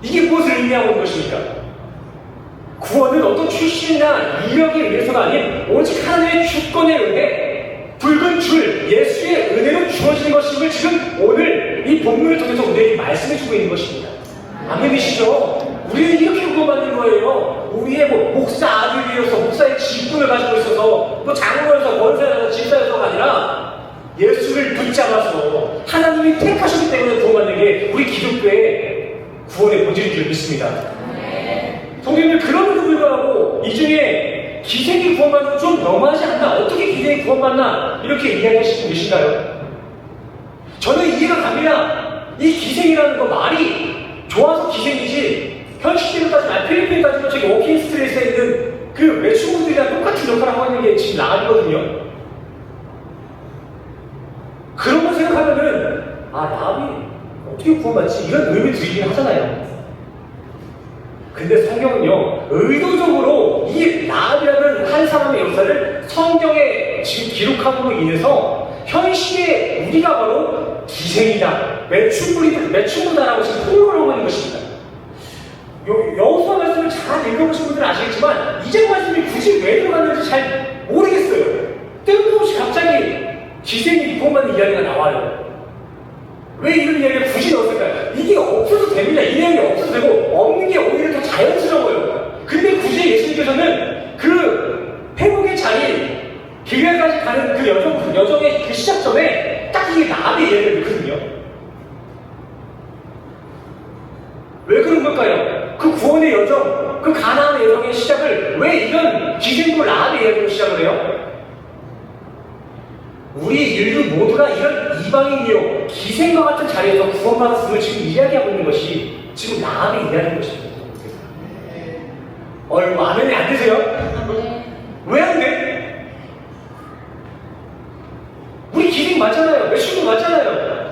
이게 무엇을 의미하고 있는 것입니까? 구원은 어떤 출신이나 이력에 의해서가 아닌 오직 하나님의 주권에 의해 붉은 줄 예수의 은혜로 주어지는 것임을 지금 오늘 이 본문을 통해서 우리에게 말씀해주고 있는 것입니다. 아멘이시죠? 우리는 이렇게 구원받는 거예요. 우리의 목사 아들이어서 목사의 직분을 가지고 있어서 또 장로여서 권사여서 집사여서가 아니라 예수를 붙잡아서 하나님이 택하셨기 때문에 구원받는 게 우리 기독교의 구원의 본질인 줄 믿습니다. 성경님 그럼에도 불구하고 이 중에 기생이 구원받는 건 좀 너무하지 않나? 어떻게 기생이 구원받나? 이렇게 이야기하시는 분 계신가요? 저는 이해가 갑니다. 이 기생이라는 거 말이 좋아서 기생이지 현실대로 따지면 필리핀 따지면 저기 워킹스트리트에 있는 그 외출구들이랑 똑같은 역할을 하고 있는 게 지금 라합이거든요. 그런 거 생각하면은 라합이 어떻게 구원받지? 이런 의미 들이긴 하잖아요. 근데 성경은요 의도적으로 이 라합이라는 한 사람의 역사를 성경에 지금 기록함으로 인해서 현실에 우리가 바로 기생이다, 매춘부다라고 지금 폭로를 하고 있는 것입니다. 여호수아 말씀을 잘 읽어보신 분들은 아시겠지만 이제 말씀이 굳이 왜 들어갔는지 잘 모르겠어요. 뜬금없이 갑자기 기생이 구원받는 이야기가 나와요. 왜 이런 이야기를 굳이 넣었을까요? 이게 없어도 됩니다. 이 내용이 없어도 되고 없는 게 오히려 더 자연스러워요. 근데 굳이 예수님께서는 그 회복의 자리 길가까지 가는 그 여정의 그 시작점에 딱 이게 라합의 이야기를 넣거든요. 왜 그런 걸까요? 그 구원의 여정, 그 가나안의 여정의 시작을 왜 이런 기생부 라합의 이야기로 시작을 해요? 우리 인류 모두가 이런 이방인이요 기생과 같은 자리에서 구원받았음을 지금 이야기하고 있는 것이 지금 라합의 이야기인 것입니다. 아멘이 안 되세요? 왜 안 돼? 우리 기생 맞잖아요. 매춘부 맞잖아요.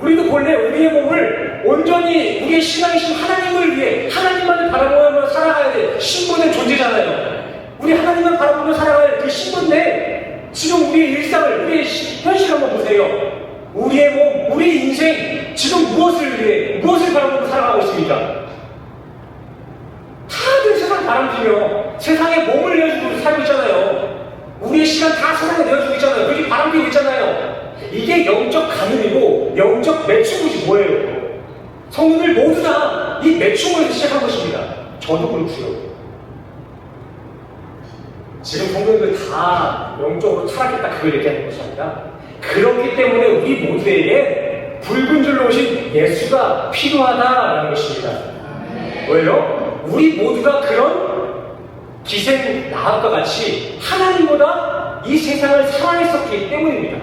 우리도 본래 우리의 몸을 온전히 우리의 신앙이신 하나님을 위해 하나님만을 바라보며 살아가야 돼. 신분의 존재잖아요. 우리 하나님만 바라보며 살아가야 그 신분인데 지금 우리의 일상을, 우리의 현실을 한번 보세요. 우리의 몸, 우리의 인생 지금 무엇을 위해, 무엇을 바라보며 살아가고 있습니까? 다들 세상 바람피며 세상에 몸을 내어주고 살고 있잖아요. 우리의 시간 다 세상에 내어주고 있잖아요. 그렇게 바람피고 있잖아요. 이게 영적 간음이고 영적 매춘부지 뭐예요? 성도들 모두 다 이 매춘부에서 시작한 것입니다. 저도 그렇고요. 지금 성도들 다 영적으로 타락했다 그걸 얘기하는 것이 아니라 그렇기 때문에 우리 모두에게 붉은 줄로 오신 예수가 필요하다라는 것입니다. 왜요? 우리 모두가 그런 기생 라합과 같이 하나님보다 이 세상을 사랑했었기 때문입니다.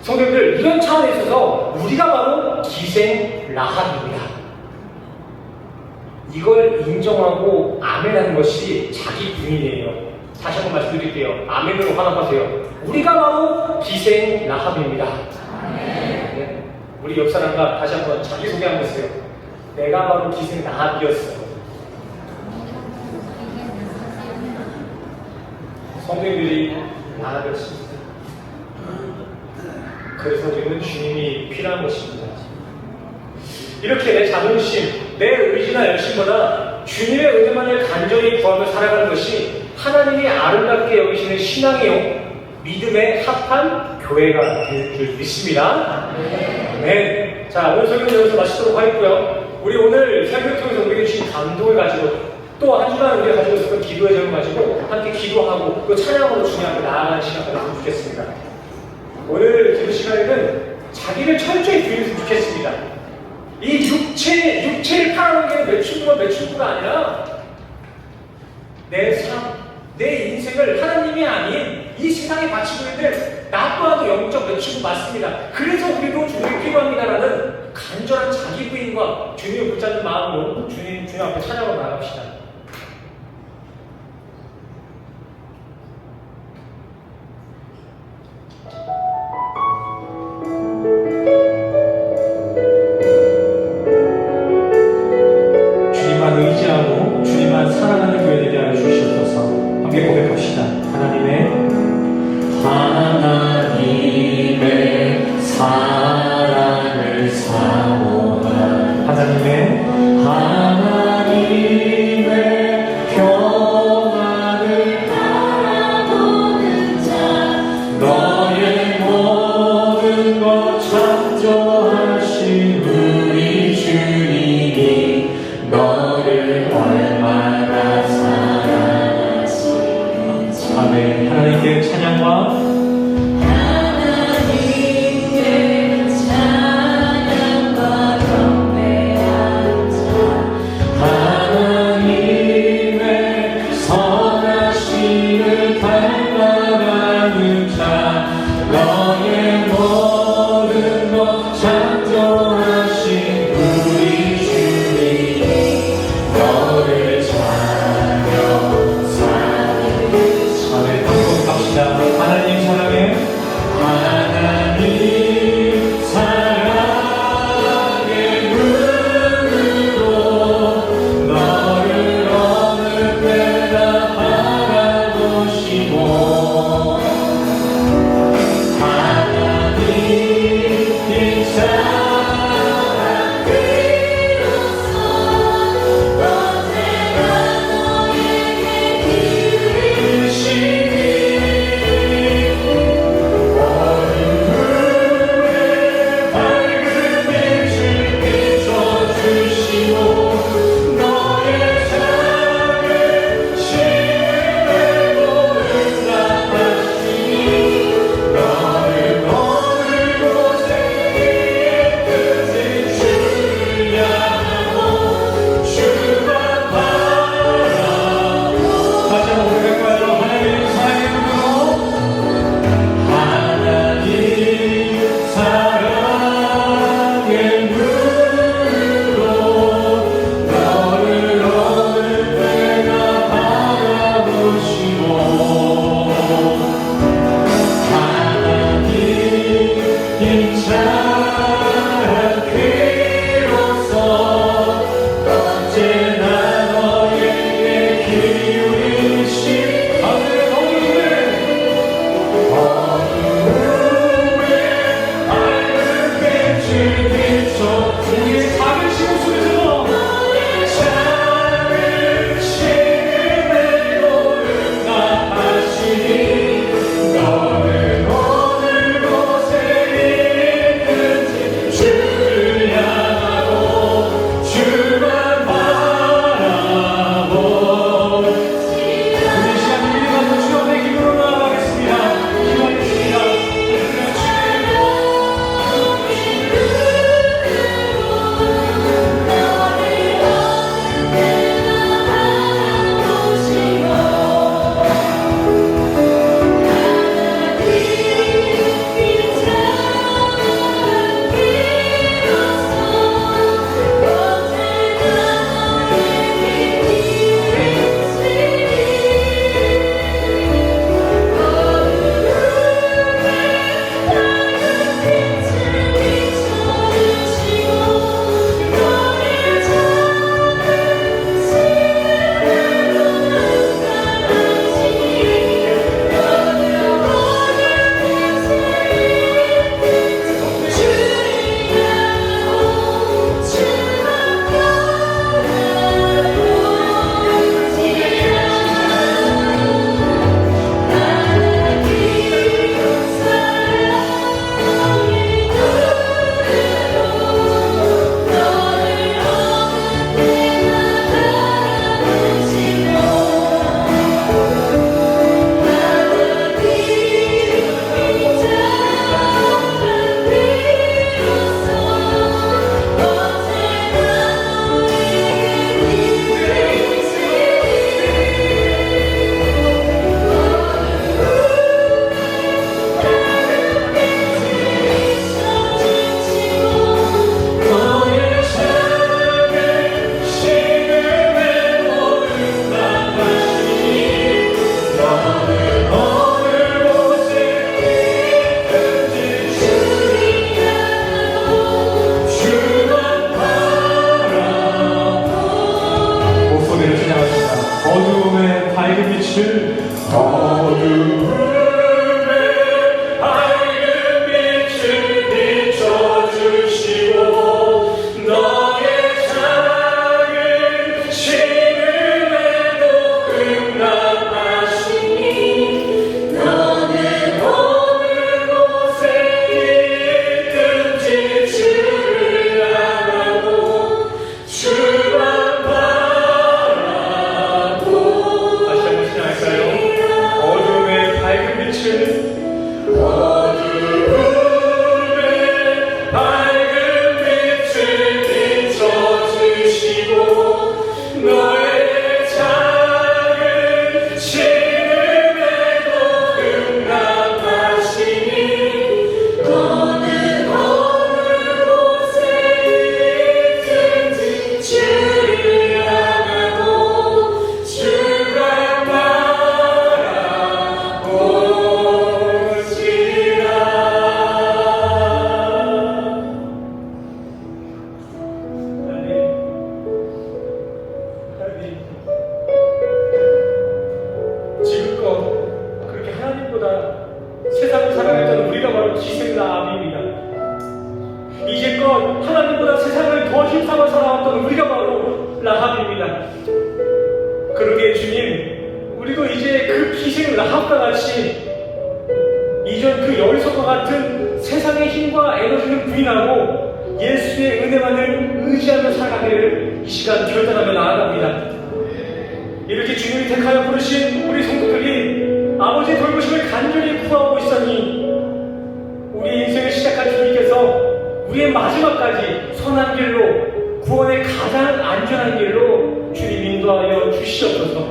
성도들 이런 차원에 있어서 우리가 바로 기생 라합입니다. 이걸 인정하고 아멘하는 것이 자기 부인이에요. 다시 한번 말씀드릴게요. 아멘으로 화답하세요. 우리가 바로 기생 라합입니다. 네. 우리 옆 사람과 다시 한번 자기소개 한번 해주세요. 내가 바로 기생 라합이었어. 성도들이 라합이었습니다. 그래서 우리는 주님이 필요한 것입니다. 이렇게 내 자존심, 내 의지나 열심보다 주님의 은혜만을 간절히 구하며 살아가는 것이 하나님이 아름답게 여기시는 신앙이요 믿음에 합한 교회가 될 줄 믿습니다. 네. 자, 오늘 설교는 여기서 마치도록 하겠고요. 우리 오늘 설교를 통해서 우리에게 주신 감동을 가지고 또 한 주간 우리가 가지고 있었던 기도의 점을 가지고 함께 기도하고 또 찬양으로 주님 앞에 나아가는 시간이 됐으면 좋겠습니다. 오늘 기도 시간에는 자기를 철저히 부인했으면 좋겠습니다. 이 육체를 팔아넘기는 매춘부가 아니라 내 삶, 내 인생을 하나님이 아닌 이 세상에 바치고 있는 나 또한도 영적 매춘부 맞습니다. 그래서 우리도 주님이 필요합니다라는 간절한 자기 부인과 주님을 붙잡는 마음으로 주님 앞에 찬양으로 나갑시다. 모든 것 창조하신 우리 주님이 너를 얼마나 사랑하시는지. 아멘. 하나님께 찬양과 속에서 하나님보다 세상을 더 힘삼아 살아왔던 우리가 바로 라합입니다. 그러게 주님, 우리도 이제 그 기생 라합과 같이 이전 그 여리석과 같은 세상의 힘과 에너지를 부인하고 예수의 은혜만을 의지하며 살아가기를 이 시간 결단하며 나아갑니다. 이렇게 주님이 택하여 부르신 우리 성도들이 아버지의 돌보심을 간절히 구하고 있으니 우리 인생을 시작한 주님께서 우리의 마지막까지 선한 길로, 구원의 가장 안전한 길로 주님 인도하여 주시옵소서.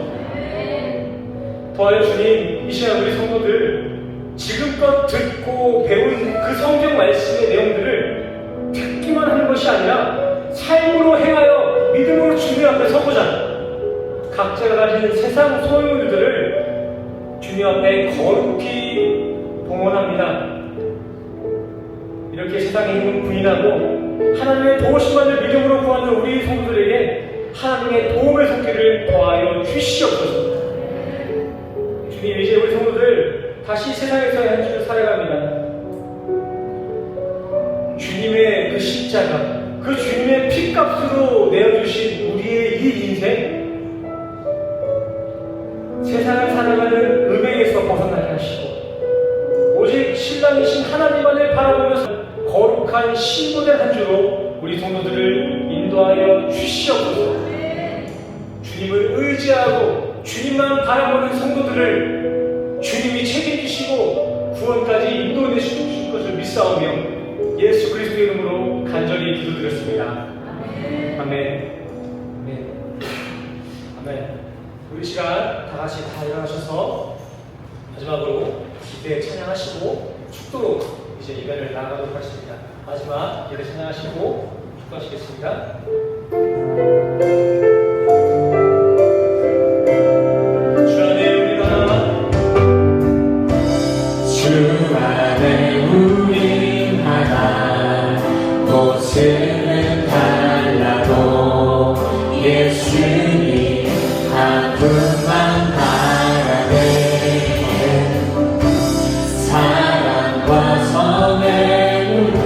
더하여 주님, 이 시간 우리 성도들 지금껏 듣고 배운 그 성경 말씀의 내용들을 듣기만 하는 것이 아니라 삶으로 행하여 믿음으로 주님 앞에 서보자. 각자가 가진 세상 소유물들을 주님 앞에 거룩히 봉헌합니다. 이렇게 세상의 힘을 부인하고 하나님의 도우심만을 믿음으로 구하는 우리 성도들에게 하나님의 도움의 손길을 더하여 주시옵소서. 주님, 이제 우리 성도들 다시 세상에서의 한 주를 살아갑니다. 주님의 그 십자가, 그 주님의 피값으로 내어주신 우리의 이 인생, 세상을 살아가는 음행에서 벗어나게 하시고 오직 신랑이신 하나님만을 바라보면서 거룩한 신부된 한 주로 우리 성도들을 인도하여 주시옵소서. 주님을 의지하고 주님만 바라보는 성도들을 주님이 책임지시고 구원까지 인도해 주실 것을 믿사오며 예수 그리스도의 이름으로 간절히 기도드렸습니다. 아멘. 아멘. 아멘. 우리 시간 다 같이 다 일어나셔서 마지막으로 기대 찬양하시고 축도로 이제 예배를 나가도록 하겠습니다. 마지막 예배 찬양하시고 축도하시겠습니다. 주 안에 우리가 주 안에 우리 하나 곳은 달라도 예수님 한 분만 바라네. 사랑과 선행으로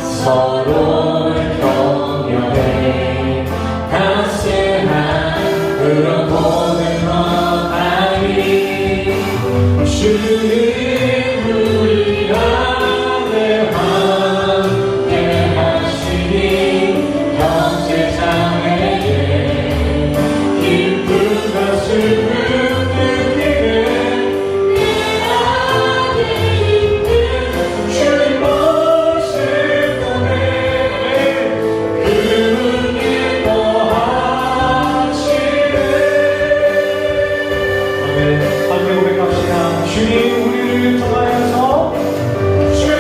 서로를 격려해 따스함으로 보는 것아니. 주님 우리 안에 함께 하시니 형제자매에게 기쁨과 슬픔 느끼는 내 안에 있는 주의 모습 보내 그 기뻐하시네. 아멘. 함께 고백합시다. 주님 우리를 통하여서 주님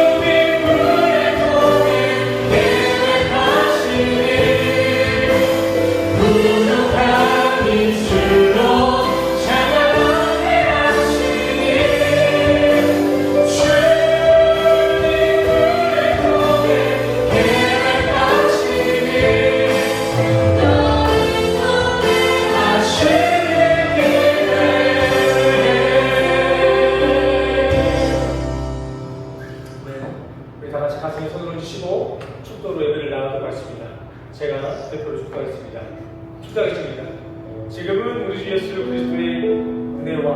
우리의 통해 계획하시니 부족한 입술로 찬양하게 하시니 주님 우리의 통해 계획하시니 너희 통해 하시는 우리 다 같이 가슴에 손을 얹으시고 축도로 예배를 나가도록 하겠습니다. 제가 대표로 축도하겠습니다. 축도하겠습니다. 지금은 우리 주 예수 그리스도의 은혜와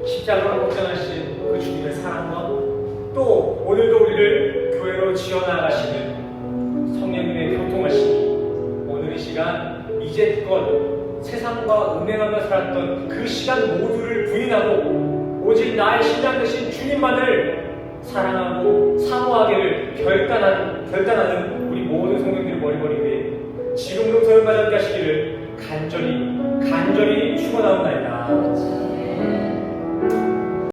십자가로 복장하신 그 주님의 사랑과 또 오늘도 우리를 교회로 지어나가시는 성령님의 교통하심이 오늘 이 시간 이제껏 세상과 음행하며 살았던 그 시간 모두를 부인하고 오직 나의 신랑 되신 주님만을 사랑하고 사모하기를 결단하는 우리 모든 성도들의 머리머리 위에 지금으로부터 영광을 하시기를 간절히 축원하옵나이다.